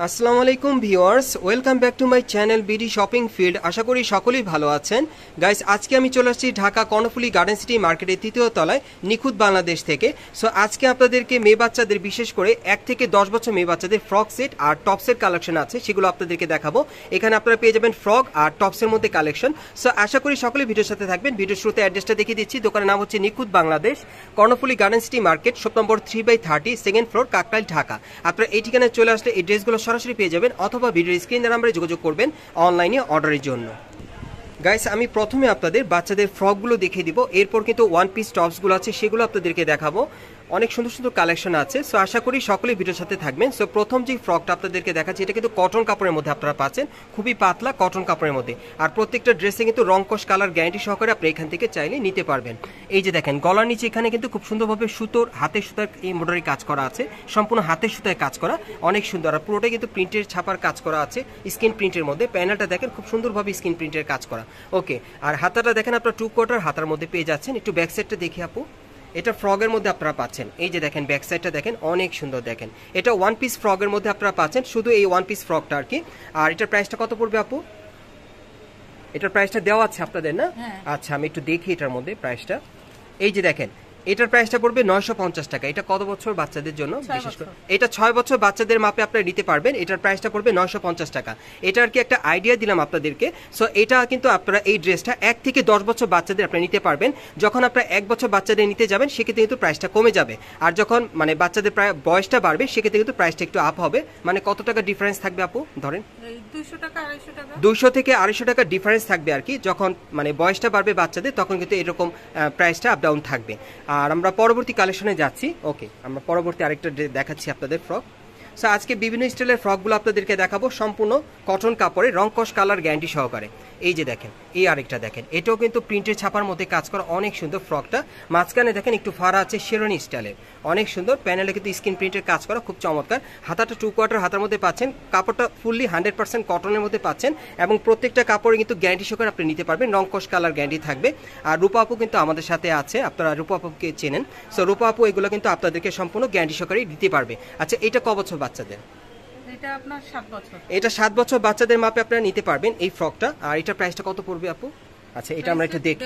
আসসালামু আলাইকুম viewers, welcome back to my channel BD shopping field. আশা করি সকলেই ভালো আছেন। গাইস, আজকে আমি চলে আসছি ঢাকা কর্ণফুলী গার্ডেন সিটি মার্কেটের ৩য় তলায় নিখুঁত বাংলাদেশ থেকে। সো আজকে আপনাদেরকে মেয়ে বাচ্চাদের, বিশেষ করে 1 থেকে 10 বছর মেয়ে বাচ্চাদের ফ্রক সেট আর টপ সেট কালেকশন আছে, সেগুলো আপনাদেরকে দেখাবো। এখানে আপনারা পেয়ে যাবেন ফ্রক আর টপসের মধ্যে কালেকশন। সো আশা করি সকলে ভিডিওর সাথে থাকবেন। ভিডিওর শুরুতে অ্যাড্রেসটা দেখিয়ে দিচ্ছি। দোকানের নাম হচ্ছে নিখুঁত Bangladesh, Karnaphuli garden city market, shop number 3/30, second floor, Kakrail, Dhaka. আপনারা এই ঠিকানায় চলে আসলে এই ড্রেসগুলো সরাসরি পেয়ে যাবেন, অথবা ভিডিওর স্ক্রিনের নাম্বারে যোগাযোগ করবেন অনলাইনে অর্ডারের জন্য। গাইস, আমি প্রথমে আপনাদের বাচ্চাদের ফ্রকগুলো দেখিয়ে দিব, এরপর কিন্তু ওয়ান পিস টপসগুলো আছে সেগুলো আপনাদেরকে দেখাবো। অনেক সুন্দর সুন্দর কালেকশন আছে। সো আশা করি সকলেই ভিডিওর সাথে থাকবেন। সো প্রথম যে ফ্রকটা আপনাদেরকে দেখাচ্ছি, এটা কিন্তু কটন কাপড়ের মধ্যে আপনারা পাচ্ছেন, খুবই পাতলা কটন কাপড়ের মধ্যে। আর প্রত্যেকটা ড্রেসে কিন্তু রংকশ কালার গ্যারান্টি সহকারে আপনি এখান থেকে চাইলে নিতে পারবেন। এই যে দেখেন, গলার নিচে এখানে কিন্তু খুব সুন্দরভাবে সুতোর, হাতের সুতার এমব্রয়ডারি কাজ করা আছে, সম্পূর্ণ হাতের সুতায় কাজ করা, অনেক সুন্দর। আর পুরোটাই কিন্তু প্রিন্টের ছাপার কাজ করা আছে, স্ক্রিন প্রিন্টের মধ্যে। প্যানেলটা দেখেন খুব সুন্দরভাবে স্ক্রিন প্রিন্টের কাজ করা। ওকে, আর হাতাটা দেখেন আপনার 2 কোয়ার্টার হাতার মধ্যে পেয়ে যাচ্ছেন। একটু ব্যাক সাইডটা দেখি আপু, এটা ফ্রগের মধ্যে আপনারা পাচ্ছেন। এই যে দেখেন ব্যাক সাইডটা দেখেন, অনেক সুন্দর। দেখেন এটা ওয়ান পিস ফ্রগের মধ্যে আপনারা পাচ্ছেন, শুধু এই ওয়ান পিস ফ্রকটা আর কি। আর এটার প্রাইসটা কত পড়বে আপু? এটার প্রাইসটা দেওয়া আছে আপনাদের না? আচ্ছা, আমি একটু দেখি এটার মধ্যে প্রাইসটা। এই যে দেখেন, এটার প্রাইসটা পড়বে 950 টাকা। এটা কত বছর বাচ্চাদের জন্য? বিশেষ করে এটা 6 বছর বাচ্চাদের মাপে আপনারা নিতে পারবেন। এটার প্রাইসটা পড়বে 950 টাকা। এটা আর কি একটা আইডিয়া দিলাম আপনাদেরকে। সো এটা কিন্তু আপনারা এই ড্রেসটা 1 থেকে 10 বছর বাচ্চাদের আপনারা নিতে পারবেন। যখন আপনারা 1 বছর বাচ্চাদের নিতে যাবেন, সেক্ষেত্রে কিন্তু প্রাইসটা কমে যাবে। আর যখন মানে বাচ্চাদের প্রায় বয়সটা বাড়বে, সেক্ষেত্রে কিন্তু প্রাইসটা একটু আপ হবে। মানে কত টাকা ডিফারেন্স থাকবে আপু? ধরেন 200 থেকে 250 টাকা ডিফারেন্স থাকবে আর কি। যখন মানে বয়সটা বাড়বে বাচ্চাদের, তখন কিন্তু এরকম প্রাইসটা আপ ডাউন থাকবে। আর আমরা পরবর্তী কালেকশনে যাচ্ছি। ওকে, আমরা পরবর্তী আরেকটা দেখাচ্ছি আপনাদের ফ্রক। সো আজকে বিভিন্ন স্টাইলের ফ্রকগুলো আপনাদেরকে দেখাবো, সম্পূর্ণ কটন কাপড়ে রংকশ কালার গ্যারান্টি সহকারে। এই যে দেখেন, এই আরেকটা দেখেন, এটাও কিন্তু প্রিন্টের ছাপার মধ্যে কাজ করা, অনেক সুন্দর ফ্রকটা। মাঝখানে দেখেন একটু ফাড়া আছে, শেরওয়ানি স্টাইলের, অনেক সুন্দর। প্যানেলে কিন্তু স্ক্রিন প্রিন্টের কাজ করা, খুব চমৎকার। হাতাটা 2 কোয়ার্টার হাতার মধ্যে পাচ্ছেন। কাপড়টা ফুললি 100% কটনের মধ্যে পাচ্ছেন, এবং প্রত্যেকটা কাপড়ে কিন্তু গ্যারান্টি সহকারে আপনি নিতে পারবেন, রংকশ কালার গ্যারান্টি থাকবে। আর রূপা আপু কিন্তু আমাদের সাথে আছে, আপনারা রূপা আপুকে চেনেন। সো রূপা আপু এগুলো কিন্তু আপনাদেরকে সম্পূর্ণ গ্যারান্টি সহকারে দিতে পারবে। আচ্ছা, এটা ক বছর বাচ্চাদের? এটা 7 বছর বাচ্চাদের মাপে আপনারা নিতে পারবেন এই ফ্রকটা। আর এটার প্রাইসটা কত পড়বে আপু? আচ্ছা, এটা আমরা একটু দেখি।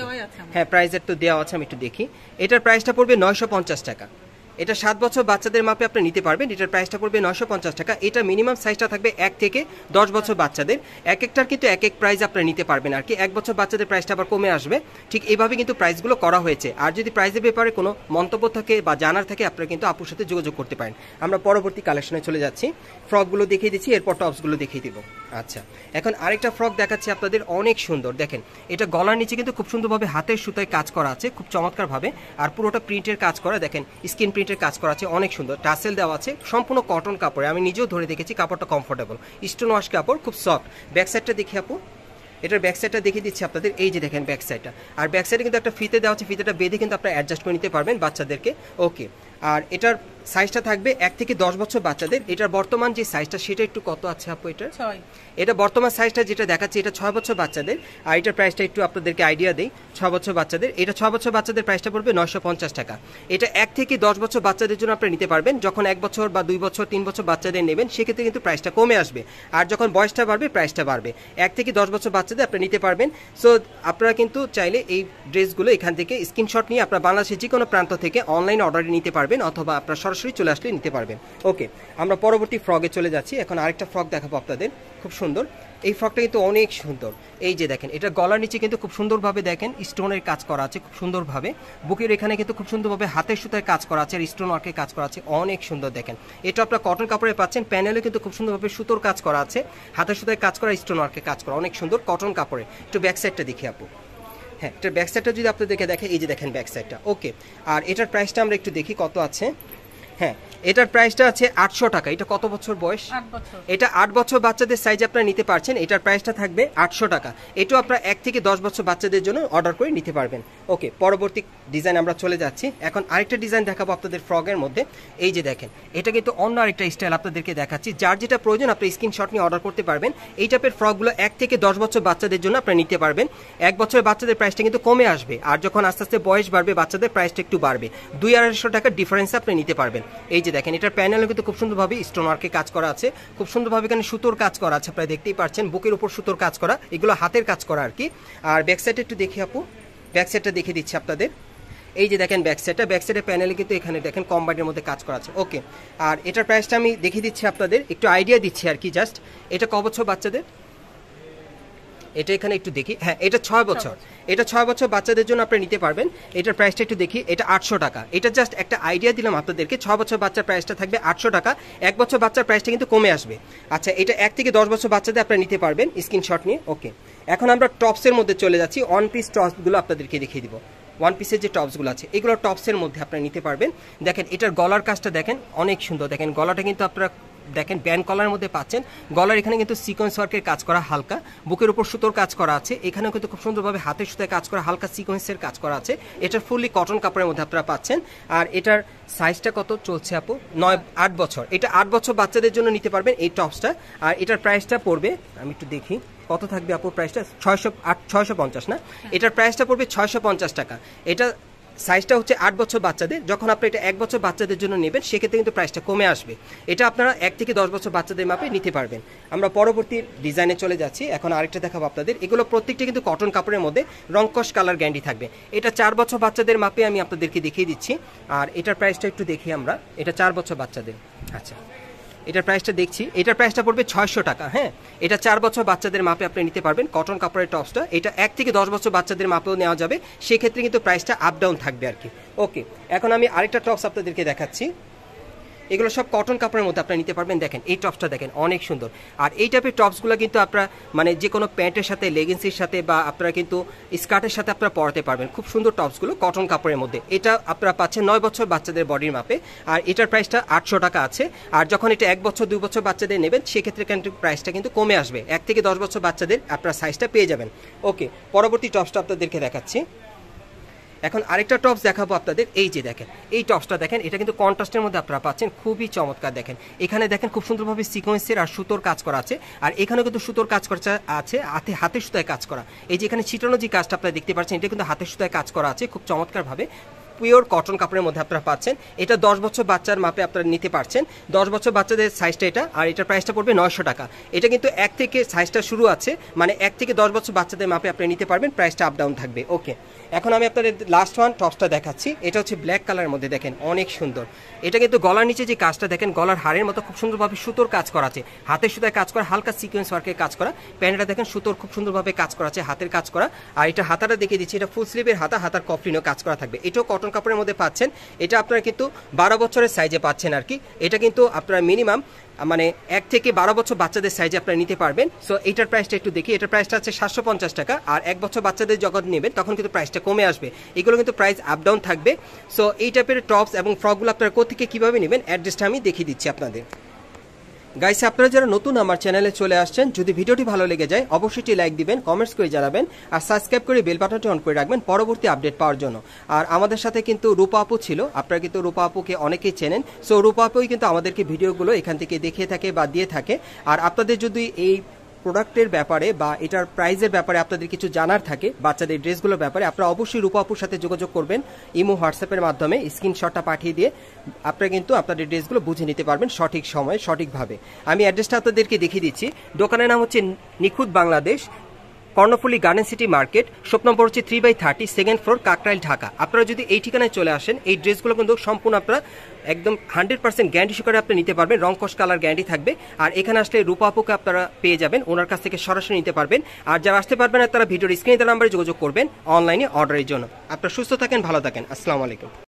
হ্যাঁ, প্রাইসের তো দেওয়া আছে, আমি একটু দেখি। এটার প্রাইসটা পড়বে 950 টাকা। এটা 7 বছর বাচ্চাদের মাপে আপনি নিতে পারবেন। এটার প্রাইসটা পড়বে 950 টাকা। এটা মিনিমাম সাইজটা থাকবে 1 থেকে 10 বছর বাচ্চাদের। এক একটার কিন্তু এক এক প্রাইস আপনারা নিতে পারবেন আর কি। 1 বছর বাচ্চাদের প্রাইসটা আবার কমে আসবে। ঠিক এইভাবে কিন্তু প্রাইসগুলো করা হয়েছে। আর যদি প্রাইসের ব্যাপারে কোনো মন্তব্য থাকে বা জানার থাকে, আপনারা কিন্তু আপুর সাথে যোগাযোগ করতে পারেন। আমরা পরবর্তী কালেকশনে চলে যাচ্ছি। ফ্রকগুলো দেখিয়ে দিচ্ছি, এরপর টপসগুলো দেখিয়ে দিব। আচ্ছা, এখন আরেকটা ফ্রক দেখাচ্ছি আপনাদের, অনেক সুন্দর। দেখেন, এটা গলার নিচে কিন্তু খুব সুন্দরভাবে হাতের সুতায় কাজ করা আছে, খুব চমৎকারভাবে। আর পুরোটা প্রিন্টের কাজ করা, দেখেন স্ক্রিন প্রিন্টের কাজ করা আছে, অনেক সুন্দর। টাসেল দেওয়া আছে, সম্পূর্ণ কটন কাপড়ে। আমি নিজেও ধরে দেখেছি, কাপড়টা কমফোর্টেবল, স্টোন ওয়াশ কাপড়, খুব সফট। ব্যাক সাইডটা দেখি আপু, এটার ব্যাক সাইডটা দেখিয়ে দিচ্ছি আপনাদের। এই যে দেখেন ব্যাক সাইডটা। আর ব্যাক সাইডে কিন্তু একটা ফিতে দেওয়া আছে, ফিতেটা বেঁধে কিন্তু আপনারা অ্যাডজাস্ট করে নিতে পারবেন বাচ্চাদেরকে। ওকে, আর এটার সাইজটা থাকবে 1 থেকে 10 বছর বাচ্চাদের। এটার বর্তমান যে সাইজটা, সেটা একটু কত আছে আপু? এটা বর্তমান সাইজটা যেটা দেখাচ্ছে, এটা 6 বছর বাচ্চাদের। আর এটার প্রাইসটা একটু আপনাদেরকে আইডিয়া দেই। 6 বছর বাচ্চাদের, এটা 6 বছর বাচ্চাদের প্রাইসটা পড়বে 950 টাকা। এটা 1 থেকে 10 বছর বাচ্চাদের জন্য আপনারা নিতে পারবেন। যখন 1 বছর বা 2 বছর 3 বছর বাচ্চাদের নেবেন, সেক্ষেত্রে কিন্তু প্রাইসটা কমে আসবে। আর যখন বয়সটা বাড়বে, প্রাইসটা বাড়বে। 1 থেকে 10 বছর বাচ্চাদের আপনারা নিতে পারবেন। সো আপনারা কিন্তু চাইলে এই ড্রেসগুলো এখান থেকে স্ক্রিনশট নিয়ে আপনারা বাংলাদেশের যে কোনো প্রান্ত থেকে অনলাইন অর্ডারে নিতে পারবেন, অথবা আপনারা সরাসরি চলে আসলে নিতে পারবেন। ওকে, আমরা পরবর্তী ফ্রকে চলে যাচ্ছি। এখন আরেকটা ফ্রক দেখাবো আপনাদের, খুব সুন্দর। এই ফ্রকটা কিন্তু অনেক সুন্দর। এই যে দেখেন, এটা গলার নিচে কিন্তু খুব সুন্দরভাবে দেখেন স্টোনের কাজ করা আছে, খুব সুন্দরভাবে। বুকের এখানে কিন্তু খুব সুন্দরভাবে হাতের সুতায় কাজ করা আছে, আর স্টোন ওয়ার্কের কাজ করা আছে, অনেক সুন্দর। দেখেন, এটা আপনার কটন কাপড়ে পাচ্ছেন। প্যানেলে কিন্তু খুব সুন্দরভাবে সুতোর কাজ করা আছে, হাতের সুতায় কাজ করা, স্টোন ওয়ার্কের কাজ করা, অনেক সুন্দর কটন কাপড়ে। একটু ব্যাক সাইডটা দেখি আপু। হ্যাঁ, এটার ব্যাক সাইডটা যদি আপনাদেরকে দেখে, এই যে দেখেন ব্যাক সাইডটা। ওকে, আর এটার প্রাইসটা আমরা একটু দেখি কত আছে। হ্যাঁ, এটার প্রাইসটা আছে 800 টাকা। এটা কত বছর বয়স? 8 বছর। এটা 8 বছর বাচ্চাদের সাইজ আপনারা নিতে পারছেন। এটার প্রাইসটা থাকবে 800 টাকা। এটাও আপনারা 1 থেকে 10 বছর বাচ্চাদের জন্য অর্ডার করে নিতে পারবেন। ওকে, পরবর্তী ডিজাইন আমরা চলে যাচ্ছি। এখন আরেকটা ডিজাইন দেখাবো আপনাদের ফ্রকের মধ্যে। এই যে দেখেন, এটা কিন্তু অন্য আরেকটা স্টাইল আপনাদেরকে দেখাচ্ছি। যার যেটা প্রয়োজন আপনি স্ক্রিনশট নিয়ে অর্ডার করতে পারবেন। এই টাইপের ফ্রকগুলো 1 থেকে 10 বছর বাচ্চাদের জন্য আপনারা নিতে পারবেন। 1 বছরের বাচ্চাদের প্রাইসটা কিন্তু কমে আসবে, আর যখন আস্তে আস্তে বয়স বাড়বে বাচ্চাদের প্রাইসটা একটু বাড়বে। 200-250 টাকার ডিফারেন্স আপনি নিতে পারবেন। এই যে দেখেন এটার প্যানেলে কিন্তু খুব সুন্দরভাবে স্টোন ওয়ার্কে কাজ করা আছে, খুব সুন্দরভাবে এখানে সুতোর কাজ করা আছে, আপনারা দেখতেই পাচ্ছেন বুকের উপর সুতোর কাজ করা, এগুলো হাতের কাজ করা আর কি। আর ব্যাক সাইডে একটু দেখি আপু, ব্যাক সাইডটা দেখিয়ে দিচ্ছি আপনাদের। এই যে দেখেন ব্যাক সাইডের প্যানেলে কিন্তু এখানে দেখেন কম্বাইনের মধ্যে কাজ করা আছে। ওকে, আর এটার প্রাইসটা আমি দেখিয়ে দিচ্ছি আপনাদের, একটু আইডিয়া দিচ্ছি আর কি জাস্ট। এটা ক বছর বাচ্চাদের, এটা এখানে একটু দেখি, হ্যাঁ এটা 6 বছর, এটা 6 বছর বাচ্চাদের জন্য আপনি নিতে পারবেন। এটার প্রাইসটা একটু দেখি, এটা 800 টাকা। এটা জাস্ট একটা আইডিয়া দিলাম আপনাদেরকে, 6 বছর বাচ্চার প্রাইসটা থাকবে 800 টাকা, 1 বছর বাচ্চার প্রাইসটা কিন্তু কমে আসবে। আচ্ছা, এটা 1 থেকে 10 বছর বাচ্চাদের আপনারা নিতে পারবেন স্ক্রিনশট নিয়ে। ওকে, এখন আমরা টপসের মধ্যে চলে যাচ্ছি, ওয়ান পিস টপসগুলো আপনাদেরকে দেখিয়ে দিব। ওয়ান পিসের যে টপসগুলো আছে এগুলো টপসের মধ্যে আপনারা নিতে পারবেন। দেখেন এটার গলার কাজটা দেখেন অনেক সুন্দর, দেখেন গলাটা কিন্তু আপনারা দেখেন ব্যান্ড কলারের মধ্যে পাচ্ছেন। গলার এখানে কিন্তু সিকোয়েন্স ওয়ার্কের কাজ করা হালকা, বুকের উপর সুতোর কাজ করা আছে, এখানেও কিন্তু খুব সুন্দরভাবে হাতের সুতায় কাজ করা হালকা সিকোয়েন্সের কাজ করা আছে। এটা ফুললি কটন কাপড়ের মধ্যে আপনারা পাচ্ছেন। আর এটার সাইজটা কত চলছে আপু? 8 বছর। এটা 8 বছর বাচ্চাদের জন্য নিতে পারবেন এই টপসটা। আর এটার প্রাইসটা পড়বে, আমি একটু দেখি কত থাকবে আপুর প্রাইসটা, 650 না, এটার প্রাইসটা পড়বে 650 টাকা। এটা সাইজটা হচ্ছে 8 বছর বাচ্চাদের, যখন আপনি এটা 1 বছর বাচ্চাদের জন্য নেবেন সেক্ষেত্রে কিন্তু প্রাইসটা কমে আসবে। এটা আপনারা 1 থেকে 10 বছর বাচ্চাদের মাপে নিতে পারবেন। আমরা পরবর্তী ডিজাইনে চলে যাচ্ছি, এখন আরেকটা দেখাবো আপনাদের। এগুলো প্রত্যেকটা কিন্তু কটন কাপড়ের মধ্যে রংকশ কালার গ্যারান্টি থাকবে। এটা 4 বছর বাচ্চাদের মাপে আমি আপনাদেরকে দেখিয়ে দিচ্ছি। আর এটার প্রাইসটা একটু দেখি আমরা, এটা 4 বছর বাচ্চাদের। আচ্ছা, এটার প্রাইসটা দেখছি, এটার প্রাইসটা পড়বে 600 টাকা। হ্যাঁ, এটা 4 বছর বাচ্চাদের মাপে আপনি নিতে পারবেন কটন কাপড়ের টপসটা। এটা 1 থেকে 10 বছর বাচ্চাদের মাপেও নেওয়া যাবে, সেক্ষেত্রে কিন্তু প্রাইসটা আপ ডাউন থাকবে আর কি। ওকে, এখন আমি আরেকটা টপস আপনাদেরকে দেখাচ্ছি। এগুলো সব কটন কাপড়ের মধ্যে আপনারা নিতে পারবেন। দেখেন এই টপসটা দেখেন অনেক সুন্দর। আর এই টাইপের টপসগুলো কিন্তু আপনারা মানে যে কোনো প্যান্টের সাথে, লেগিংসের সাথে বা আপনারা কিন্তু স্কার্টের সাথে আপনারা পরাতে পারবেন। খুব সুন্দর টপসগুলো কটন কাপড়ের মধ্যে। এটা আপনারা পাচ্ছেন 9 বছর বাচ্চাদের বডির মাপে। আর এটার প্রাইসটা 800 টাকা আছে। আর যখন এটা 1 বছর 2 বছর বাচ্চাদের নেবেন সেক্ষেত্রে কিন্তু প্রাইসটা কিন্তু কমে আসবে। 1 থেকে 10 বছর বাচ্চাদের আপনারা সাইজটা পেয়ে যাবেন। ওকে, পরবর্তী টপসটা আপনাদেরকে দেখাচ্ছি। এখন আরেকটা টপস দেখাবো আপনাদের। এই যে দেখেন এই টপসটা দেখেন, এটা কিন্তু কন্ট্রাস্টের মধ্যে আপনারা পাচ্ছেন, খুবই চমৎকার। দেখেন এখানে দেখেন খুব সুন্দরভাবে সিকোয়েন্সের আর সুতোর কাজ করা আছে। আর এখানেও কিন্তু সুতোর কাজ করা আছে, হাতের সুতায় কাজ করা। এই যে এখানে ছিটানো যে কাজটা আপনারা দেখতে পাচ্ছেন, এটা কিন্তু হাতের সুতায় কাজ করা আছে খুব চমৎকারভাবে। পিওর কটন কাপড়ের মধ্যে আপনারা পাচ্ছেন। এটা 10 বছর বাচ্চার মাপে আপনারা নিতে পারছেন, 10 বছর বাচ্চাদের সাইজটা এটা। আর এটার প্রাইসটা পড়বে 900 টাকা। এটা কিন্তু 1 থেকে সাইজটা শুরু আছে, মানে 1 থেকে 10 বছর বাচ্চাদের মাপে আপনি নিতে পারবেন, প্রাইসটা আপ ডাউন থাকবে। ওকে, এখন আমি আপনাদের লাস্ট ওয়ান টপসটা দেখাচ্ছি। এটা হচ্ছে ব্ল্যাক কালারের মধ্যে, দেখেন অনেক সুন্দর। এটা কিন্তু গলার নিচে যে কাজটা দেখেন, গলার হাড়ের মতো খুব সুন্দরভাবে সুতোর কাজ করা আছে, হাতের সুতায় কাজ করা, হালকা সিকোয়েন্স ওয়ার্কের কাজ করা। প্যান্টটা দেখেন সুতোর খুব সুন্দরভাবে কাজ করা আছে, হাতের কাজ করা। আর এটা হাতাটা দেখিয়ে দিচ্ছি, এটা ফুল স্লিভের হাতা, হাতার কফলিনও কাজ করা থাকবে। এটাও কটন কাপড়ের মধ্যে পাচ্ছেন। এটা আপনারা কিন্তু 12 বছরের সাইজে পাচ্ছেন আর কি। এটা কিন্তু আপনারা মিনিমাম মানে 1 থেকে 12 বছর বাচ্চাদের সাইজে আপনারা নিতে পারবেন। সো এটার প্রাইসটা একটু দেখি, এটার প্রাইসটা আছে 750 টাকা। আর 1 বছর বাচ্চাদের যখন নেবেন তখন কিন্তু প্রাইসটা কমে আসবে। এগুলো কিন্তু প্রাইস আপ ডাউন থাকবে। সো এই টাইপের টপস এবং ফ্রকগুলো আপনারা কোথেকে কীভাবে নেবেন অ্যাড্রেসটা আমি দেখিয়ে দিচ্ছি আপনাদের। গাইস, আপনারা যারা নতুন আমার চ্যানেলে চলে আসছেন, যদি ভিডিওটি ভালো লেগে যায় অবশ্যই লাইক দিবেন, কমেন্টস করে জানাবেন, আর সাবস্ক্রাইব করে বেল বাটনটি অন করে রাখবেন পরবর্তী আপডেট পাওয়ার জন্য। আর আমাদের সাথে কিন্তু রূপা আপু ছিল, আপনারা কিন্তু রূপা আপুকে অনেকেই চেনেন। সো রূপা আপুই কিন্তু আমাদেরকে ভিডিওগুলো এখান থেকে দেখিয়ে থাকে বা দিয়ে থাকে। আর আপনাদের যদি এই প্রোডাক্টের ব্যাপারে বা এটার প্রাইসের ব্যাপারে আপনাদের কিছু জানার থাকে, বাচ্চাদের ড্রেসগুলোর ব্যাপারে, আপনারা অবশ্যই রূপা আপুর সাথে যোগাযোগ করবেন ইমো হোয়াটসঅ্যাপের মাধ্যমে। স্ক্রিনশটটা পাঠিয়ে দিয়ে আপনারা কিন্তু আপনাদের ড্রেসগুলো বুঝে নিতে পারবেন সঠিক সময়ে সঠিকভাবে। আমি অ্যাড্রেসটা আপনাদেরকে দেখিয়ে দিচ্ছি। দোকানের নাম হচ্ছে নিখুঁত Bangladesh, Karnaphuli garden city market, shop number হচ্ছে 3/30, সেকেন্ড ফ্লোর, কাকরাইল, ঢাকা। আপনারা যদি এই ঠিকানায় চলে আসেন, এই ড্রেসগুলো কিন্তু সম্পূর্ণ আপনারা একদম 100% গ্যারান্টি সহকারে আপনি নিতে পারবেন, রংকশ কালার গ্যারান্টি থাকবে। আর এখানে আসলে রূপা আপুকে আপনারা পেয়ে যাবেন, ওনার কাছ থেকে সরাসরি নিতে পারবেন। আর যারা আসতে পারবেন না তারা ভিডিওর স্ক্রিনে দেওয়া নাম্বারে যোগাযোগ করবেন অনলাইনে অর্ডারের জন্য। আপনারা সুস্থ থাকেন, ভালো থাকেন, আসসালামু আলাইকুম।